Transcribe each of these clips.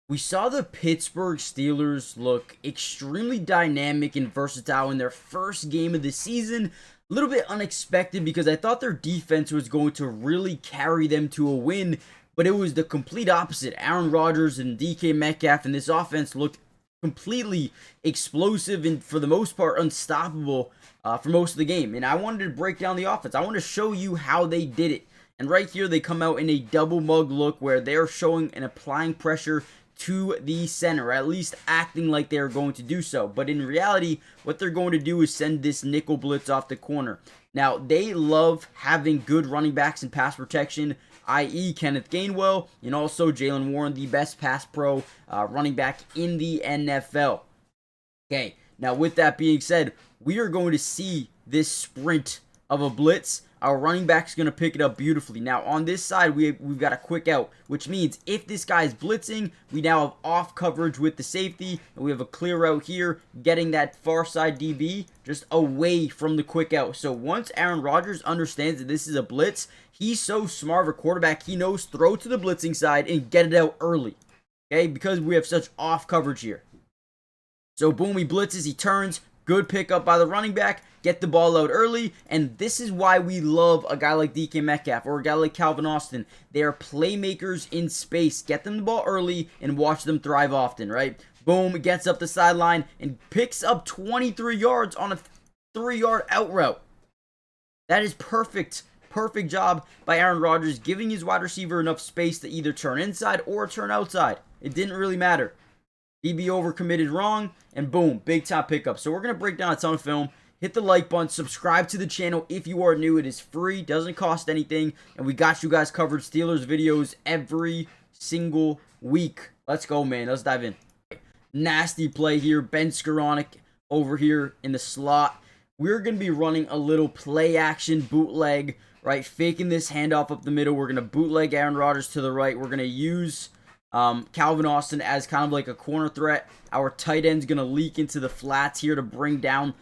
We saw the Pittsburgh Steelers look extremely dynamic and versatile in their first game of the season. A little bit unexpected because I thought their defense was going to really carry them to a win, but it was the complete opposite. Aaron Rodgers and DK Metcalf and this offense looked completely explosive and for the most part unstoppable for most of the game. And I wanted to break down the offense. I want to show you how they did it. And right here they come out in a double mug look where they're showing and applying pressure to the center, or at least acting like they're going to do so. But in reality, what they're going to do is send this nickel blitz off the corner. Now, they love having good running backs in pass protection, i.e. Kenneth Gainwell, and also Jaylen Warren, the best pass pro running back in the NFL. Okay, now with that being said, we are going to see this sprint of a blitz. Our running back's going to pick it up beautifully. Now, on this side, we've got a quick out, which means if this guy's blitzing, we now have off coverage with the safety, and we have a clear out here, getting that far side DB just away from the quick out. So once Aaron Rodgers understands that this is a blitz, he's so smart of a quarterback, he knows throw to the blitzing side and get it out early, okay, because we have such off coverage here. So boom, he blitzes, he turns, good pickup by the running back, get the ball out early, and this is why we love a guy like DK Metcalf or a guy like Calvin Austin. They are playmakers in space. Get them the ball early and watch them thrive often, right? Boom, gets up the sideline and picks up 23 yards on a 3-yard out route. That is perfect. Perfect job by Aaron Rodgers, giving his wide receiver enough space to either turn inside or turn outside. It didn't really matter. DB overcommitted wrong, and boom, big time pickup. So we're going to break down a ton of film. Hit the like button, subscribe to the channel if you are new. It is free, doesn't cost anything, and we got you guys covered Steelers videos every single week. Let's go, man. Let's dive in. Nasty play here. Ben Skoranek over here in the slot. We're going to be running a little play action bootleg, right? Faking this handoff up the middle. We're going to bootleg Aaron Rodgers to the right. We're going to use Calvin Austin as kind of like a corner threat. Our tight end's going to leak into the flats here to bring down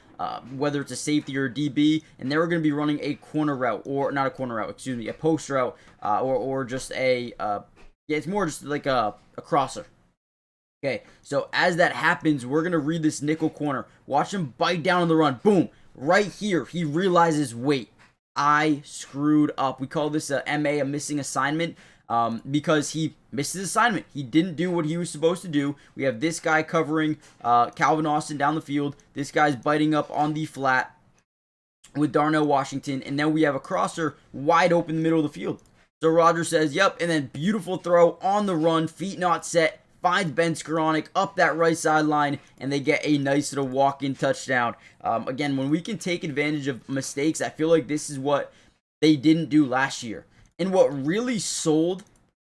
whether it's a safety or a DB, and then we're going to be running a corner route, or not a corner route, excuse me, a post route, or just a, yeah, it's more just like a crosser. Okay, so as that happens, we're going to read this nickel corner. Watch him bite down on the run. Boom, right here, he realizes, wait, I screwed up. We call this a MA, a missing assignment. Because he missed his assignment. He didn't do what he was supposed to do. We have this guy covering Calvin Austin down the field. This guy's biting up on the flat with Darnell Washington. And then we have a crosser wide open in the middle of the field. So Rodgers says, yep. And then beautiful throw on the run. Feet not set. Finds Ben Skoranek up that right sideline. And they get a nice little walk-in touchdown. Again, when we can take advantage of mistakes, I feel like this is what they didn't do last year. And what really sold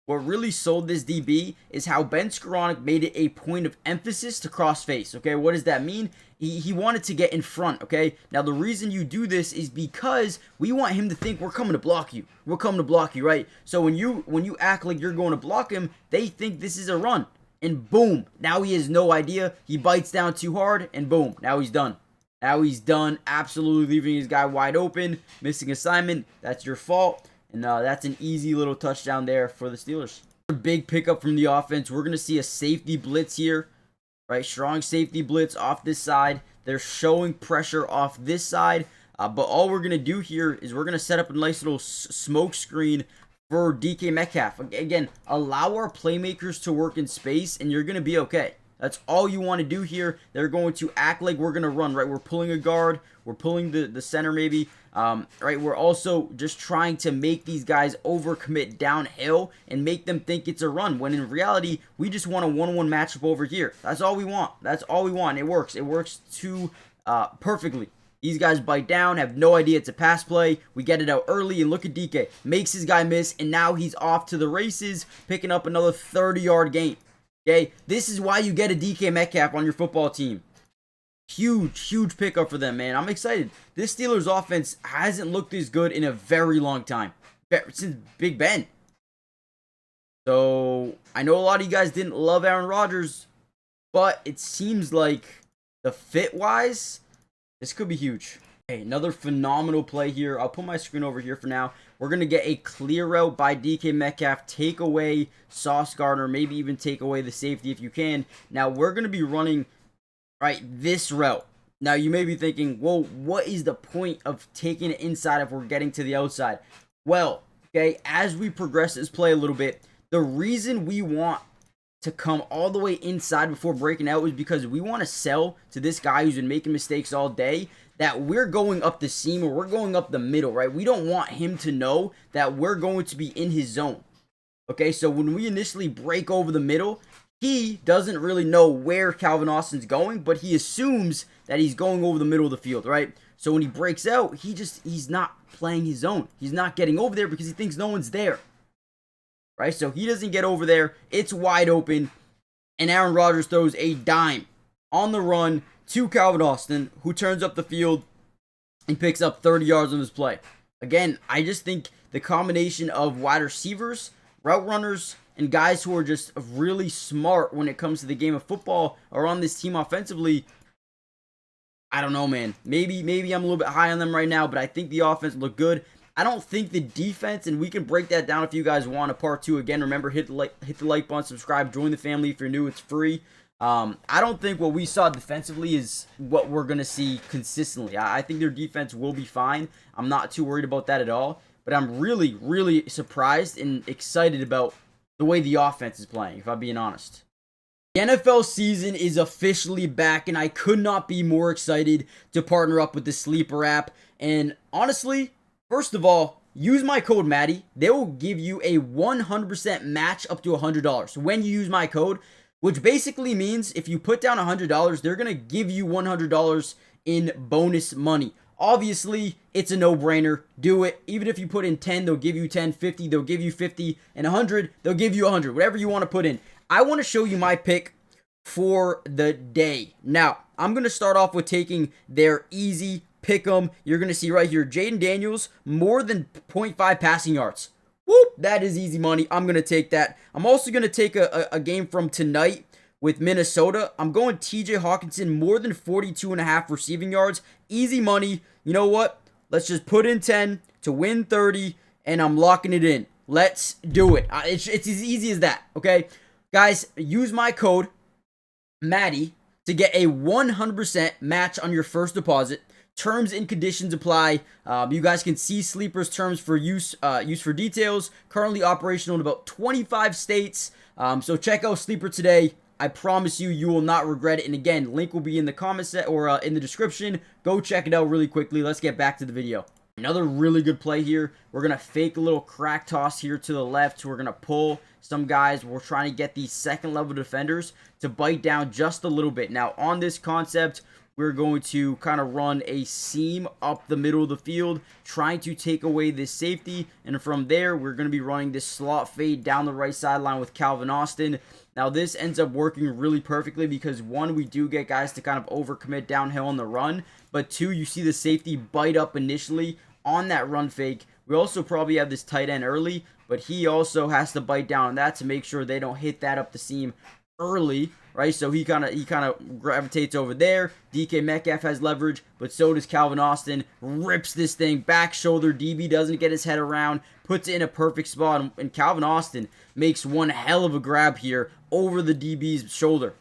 this DB is how Ben Skoranek made it a point of emphasis to cross face. Okay, what does that mean? He wanted to get in front. Okay, now the reason you do this is because we want him to think we're coming to block you. We're coming to block you, right? So when you act like you're going to block him, they think this is a run, and boom, now he has no idea. He bites down too hard, and boom, now he's done. Now he's done. Absolutely leaving his guy wide open, missing assignment. That's your fault. And that's an easy little touchdown there for the Steelers. A big pickup from the offense. We're going to see a safety blitz here, right? Strong safety blitz off this side. They're showing pressure off this side. But all we're going to do here is we're going to set up a nice little smoke screen for DK Metcalf. Again, allow our playmakers to work in space, and you're going to be okay. That's all you want to do here. They're going to act like we're going to run, right? We're pulling a guard. We're pulling the center maybe. Right, we're also just trying to make these guys overcommit downhill and make them think it's a run, when in reality, we just want a 1-1 matchup over here. That's all we want. That's all we want. It works. It works too perfectly. These guys bite down, have no idea it's a pass play. We get it out early, and look at DK. Makes his guy miss, and now he's off to the races, picking up another 30-yard gain. Okay, this is why you get a DK Metcalf on your football team. Huge pickup for them, man. I'm excited. This Steelers offense hasn't looked this good in a very long time. Since Big Ben. So, I know a lot of you guys didn't love Aaron Rodgers, but it seems like the fit-wise, this could be huge. Okay, another phenomenal play here. I'll put my screen over here for now. We're going to get a clear route by DK Metcalf. Take away Sauce Gardner. Maybe even take away the safety if you can. Now, we're going to be running, right, this route. Now, you may be thinking, well, what is the point of taking it inside if we're getting to the outside? Well, okay, as we progress this play a little bit, the reason we want to come all the way inside before breaking out is because we want to sell to this guy who's been making mistakes all day that we're going up the seam or we're going up the middle, right? We don't want him to know that we're going to be in his zone. Okay, so when we initially break over the middle, he doesn't really know where Calvin Austin's going, but he assumes that he's going over the middle of the field, right? So when he breaks out, he's not playing his zone. He's not getting over there because he thinks no one's there. Right? So he doesn't get over there. It's wide open. And Aaron Rodgers throws a dime on the run to Calvin Austin, who turns up the field and picks up 30 yards on this play. Again, I just think the combination of wide receivers, route runners, and guys who are just really smart when it comes to the game of football are on this team offensively. I don't know, man. Maybe I'm a little bit high on them right now, but I think the offense looked good. I don't think the defense, and we can break that down if you guys want a part 2. Again, remember, hit the like button, subscribe, join the family if you're new. It's free. I don't think what we saw defensively is what we're going to see consistently. I think their defense will be fine. I'm not too worried about that at all. But I'm really, really surprised and excited about the way the offense is playing, if I'm being honest. The NFL season is officially back, and I could not be more excited to partner up with the Sleeper app. And honestly, first of all, use my code Matty. They will give you a 100% match up to $100 when you use my code, which basically means if you put down $100, they're going to give you $100 in bonus money. Obviously, it's a no-brainer. Do it. Even if you put in 10, they'll give you 10, 50, they'll give you 50, and 100, they'll give you 100. Whatever you want to put in. I want to show you my pick for the day. Now, I'm going to start off with taking their easy pick 'em. You're going to see right here, Jaden Daniels, more than 0.5 passing yards. Whoop, that is easy money. I'm going to take that. I'm also going to take a game from tonight with Minnesota. I'm going TJ Hawkinson, more than 42.5 receiving yards. Easy money. You know what? Let's just put in 10 to win 30, and I'm locking it in. Let's do it. It's as easy as that, okay? Guys, use my code, Matty, to get a 100% match on your first deposit. Terms and conditions apply. You guys can see Sleeper's terms for use for details. Currently operational in about 25 states. So check out Sleeper today. I promise you will not regret it. And again, link will be in the comment or in the description. Go check it out really quickly. Let's get back to the video. Another really good play here. We're going to fake a little crack toss here to the left. We're going to pull some guys. We're trying to get these second level defenders to bite down just a little bit. Now on this concept, we're going to kind of run a seam up the middle of the field, trying to take away this safety. And from there, we're going to be running this slot fade down the right sideline with Calvin Austin. Now, this ends up working really perfectly because, one, we do get guys to kind of overcommit downhill on the run. But, two, you see the safety bite up initially on that run fake. We also probably have this tight end early, but he also has to bite down on that to make sure they don't hit that up the seam early, right? So he kind of gravitates over there. DK Metcalf has leverage, but so does Calvin Austin. Rips this thing back shoulder. DB doesn't get his head around, puts it in a perfect spot, and Calvin Austin makes one hell of a grab here over the DB's shoulder.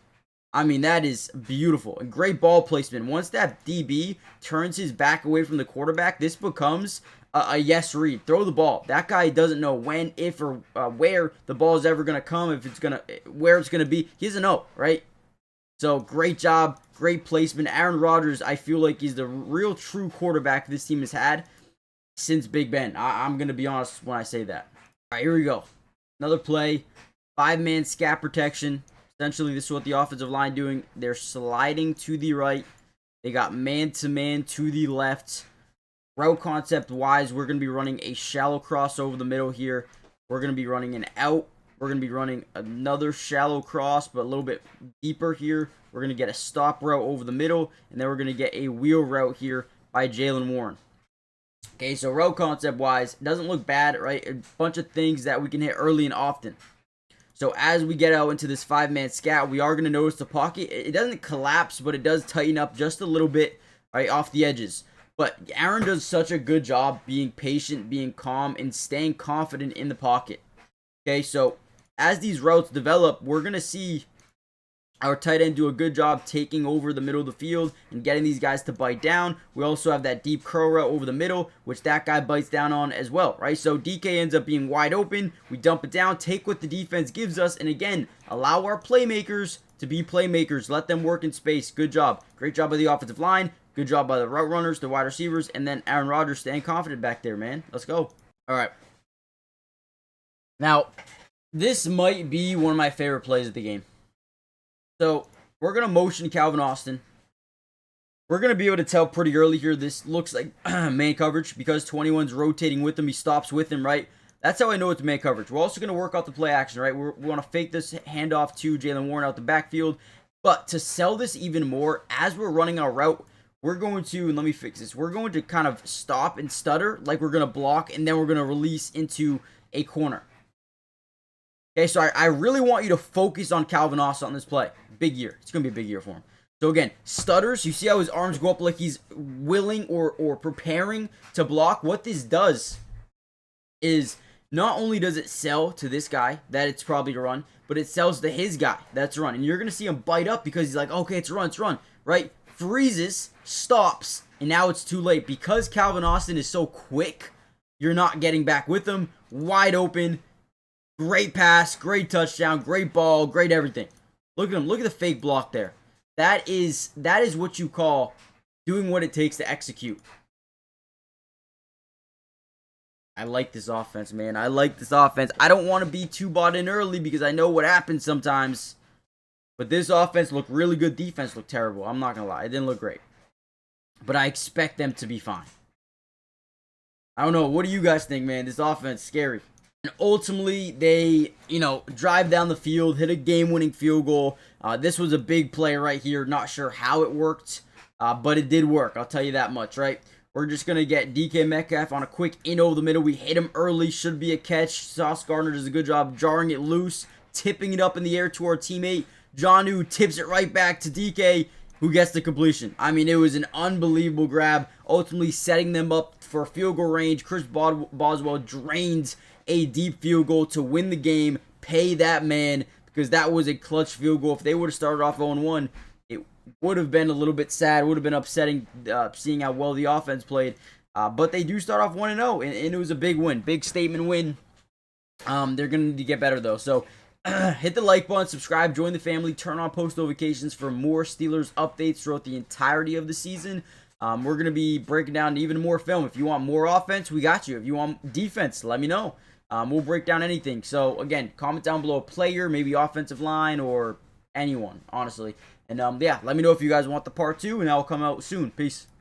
I mean, that is beautiful and great ball placement. Once that DB turns his back away from the quarterback, this becomes a yes read. Throw the ball. That guy doesn't know when, if, or where the ball is ever going to come, if it's where it's going to be. He doesn't know, right? So great job, great placement. Aaron Rodgers, I feel like he's the real true quarterback this team has had since Big Ben. I'm going to be honest when I say that. All right, here we go. Another play. 5-man scat protection. Essentially, this is what the offensive line doing. They're sliding to the right. They got man-to-man to the left. Route concept-wise, we're going to be running a shallow cross over the middle here. We're going to be running an out. We're going to be running another shallow cross, but a little bit deeper here. We're going to get a stop route over the middle, and then we're going to get a wheel route here by Jaylen Warren. Okay, so route concept-wise, it doesn't look bad, right? A bunch of things that we can hit early and often. So as we get out into this 5-man scat, we are going to notice the pocket. It doesn't collapse, but it does tighten up just a little bit right off the edges. But Aaron does such a good job being patient, being calm, and staying confident in the pocket. Okay, so as these routes develop, we're going to see our tight end do a good job taking over the middle of the field and getting these guys to bite down. We also have that deep curl route over the middle, which that guy bites down on as well, right? So DK ends up being wide open. We dump it down, take what the defense gives us, and again, allow our playmakers to be playmakers. Let them work in space. Good job. Great job by the offensive line. Good job by the route runners, the wide receivers, and then Aaron Rodgers staying confident back there, man. Let's go. All right. Now, this might be one of my favorite plays of the game. So, we're going to motion Calvin Austin. We're going to be able to tell pretty early here this looks like man coverage because 21's rotating with him. He stops with him, right? That's how I know it's man coverage. We're also going to work out the play action, right? We want to fake this handoff to Jaylen Warren out the backfield. But to sell this even more, as we're running our route, we're going to, and let me fix this, we're going to kind of stop and stutter like we're going to block, and then we're going to release into a corner. Okay, so I really want you to focus on Calvin Austin on this play. Big year. It's going to be a big year for him. So again, stutters. You see how his arms go up like he's willing or preparing to block? What this does is not only does it sell to this guy that it's probably a run, but it sells to his guy that's a run. And you're going to see him bite up because he's like, okay, it's a run, right? Freezes, stops, and now it's too late. Because Calvin Austin is so quick, you're not getting back with him. Wide open. Great pass, great touchdown, great ball, great everything. Look at him. Look at the fake block there. That is what you call doing what it takes to execute. I like this offense, man. I like this offense. I don't want to be too bought in early because I know what happens sometimes. But this offense looked really good. Defense looked terrible. I'm not going to lie. It didn't look great. But I expect them to be fine. I don't know. What do you guys think, man? This offense is scary. And ultimately, they, drive down the field, hit a game-winning field goal. This was a big play right here. Not sure how it worked, but it did work. I'll tell you that much, right? We're just going to get DK Metcalf on a quick in over the middle. We hit him early. Should be a catch. Sauce Gardner does a good job jarring it loose, tipping it up in the air to our teammate. Jonnu tips it right back to DK, who gets the completion. I mean, it was an unbelievable grab, ultimately setting them up for field goal range. Chris Boswell drains a deep field goal to win the game, pay that man, because that was a clutch field goal. If they would have started off 0-1, it would have been a little bit sad, would have been upsetting seeing how well the offense played. But they do start off 1-0, and it was a big win, big statement win. They're going to need to get better, though. So hit the like button, subscribe, join the family, turn on post notifications for more Steelers updates throughout the entirety of the season. We're going to be breaking down even more film. If you want more offense, we got you. If you want defense, let me know. We'll break down anything. So, again, comment down below a player, maybe offensive line, or anyone, honestly. And, yeah, let me know if you guys want the part 2, and that will come out soon. Peace.